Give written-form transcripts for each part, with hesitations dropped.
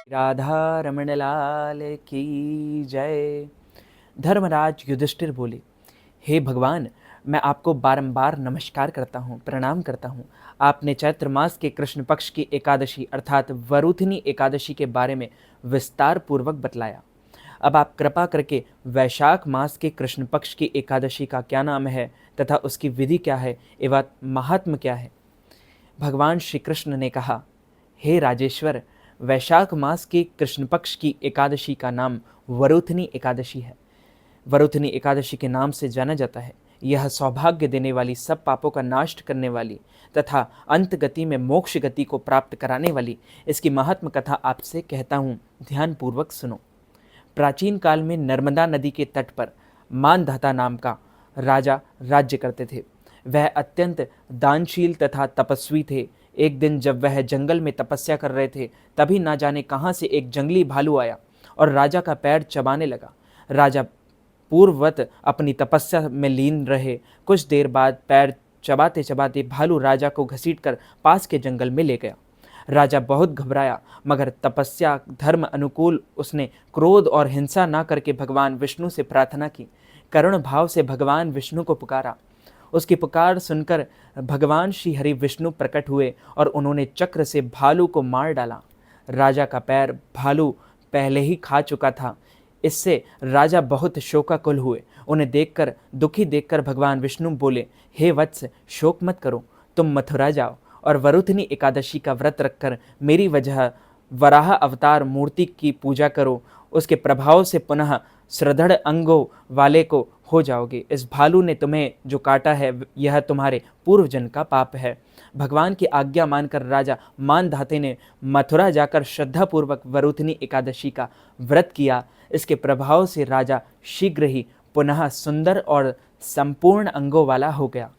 राधा रमण लाल की जय। धर्मराज युधिष्ठिर बोले, हे भगवान, मैं आपको बारंबार नमस्कार करता हूँ, प्रणाम करता हूँ। आपने चैत्र मास के कृष्ण पक्ष की एकादशी अर्थात वरुथनी एकादशी के बारे में विस्तार पूर्वक बतलाया। अब आप कृपा करके वैशाख मास के कृष्ण पक्ष की एकादशी का क्या नाम है तथा उसकी विधि क्या है एवं महात्म क्या है। भगवान श्री कृष्ण ने कहा, हे राजेश्वर, वैशाख मास की कृष्ण पक्ष की एकादशी का नाम वरुथनी एकादशी है। वरुथनी एकादशी के नाम से जाना जाता है। यह सौभाग्य देने वाली, सब पापों का नाश करने वाली तथा अंत गति में मोक्ष गति को प्राप्त कराने वाली इसकी महात्म कथा आपसे कहता हूँ, ध्यान पूर्वक सुनो। प्राचीन काल में नर्मदा नदी के तट पर मानधाता नाम का राजा राज्य करते थे। वह अत्यंत दानशील तथा तपस्वी थे। एक दिन जब वह जंगल में तपस्या कर रहे थे, तभी ना जाने कहाँ से एक जंगली भालू आया और राजा का पैर चबाने लगा। राजा पूर्ववत अपनी तपस्या में लीन रहे। कुछ देर बाद पैर चबाते चबाते भालू राजा को घसीटकर पास के जंगल में ले गया। राजा बहुत घबराया, मगर तपस्या धर्म अनुकूल उसने क्रोध और हिंसा ना करके भगवान विष्णु से प्रार्थना की। करुण भाव से भगवान विष्णु को पुकारा। उसकी पुकार सुनकर भगवान श्री हरि विष्णु प्रकट हुए और उन्होंने चक्र से भालू को मार डाला। राजा का पैर भालू पहले ही खा चुका था। इससे राजा बहुत शोकाकुल हुए। उन्हें देखकर, दुखी देखकर भगवान विष्णु बोले, हे वत्स, शोक मत करो, तुम मथुरा जाओ और वरुथनी एकादशी का व्रत रखकर मेरी वजह वराह अवतार मूर्ति की पूजा करो। उसके प्रभाव से पुनः सुदृढ़ अंगों वाले को हो जाओगे। इस भालू ने तुम्हें जो काटा है, यह तुम्हारे पूर्व जन्म का पाप है। भगवान की आज्ञा मानकर राजा मानधाते ने मथुरा जाकर श्रद्धापूर्वक वरुथनी एकादशी का व्रत किया। इसके प्रभाव से राजा शीघ्र ही पुनः सुंदर और संपूर्ण अंगों वाला हो गया।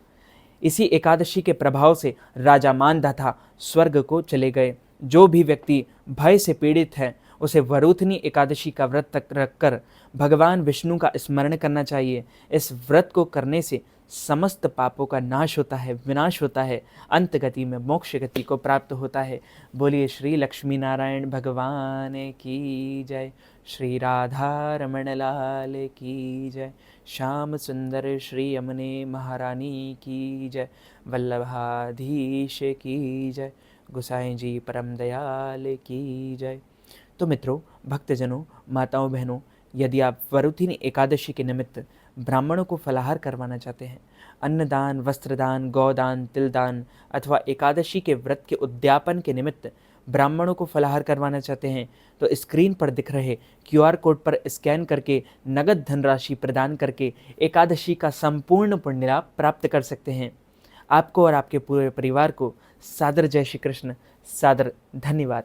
इसी एकादशी के प्रभाव से राजा मानधाता स्वर्ग को चले गए। जो भी व्यक्ति भय से पीड़ित है, उसे वरुथनी एकादशी का व्रत तक रखकर भगवान विष्णु का स्मरण करना चाहिए। इस व्रत को करने से समस्त पापों का नाश होता है, विनाश होता है, अंत गति में मोक्ष गति को प्राप्त होता है। बोलिए श्री लक्ष्मी नारायण भगवान की जय। श्री राधा रमण लाल की जय। श्याम सुंदर श्री यमुने महारानी की जय। वल्लभाधीश की जय। गोसाई जी परम दयाल की जय। तो मित्रों, भक्तजनों, माताओं, बहनों, यदि आप वरुथनी एकादशी के निमित्त ब्राह्मणों को फलाहार करवाना चाहते हैं, अन्नदान, वस्त्रदान, गौदान, तिलदान अथवा एकादशी के व्रत के उद्यापन के निमित्त ब्राह्मणों को फलाहार करवाना चाहते हैं, तो स्क्रीन पर दिख रहे QR कोड पर स्कैन करके नगद धनराशि प्रदान करके एकादशी का संपूर्ण पुण्य लाभ प्राप्त कर सकते हैं। आपको और आपके पूरे परिवार को सादर जय श्री कृष्ण, सादर धन्यवाद।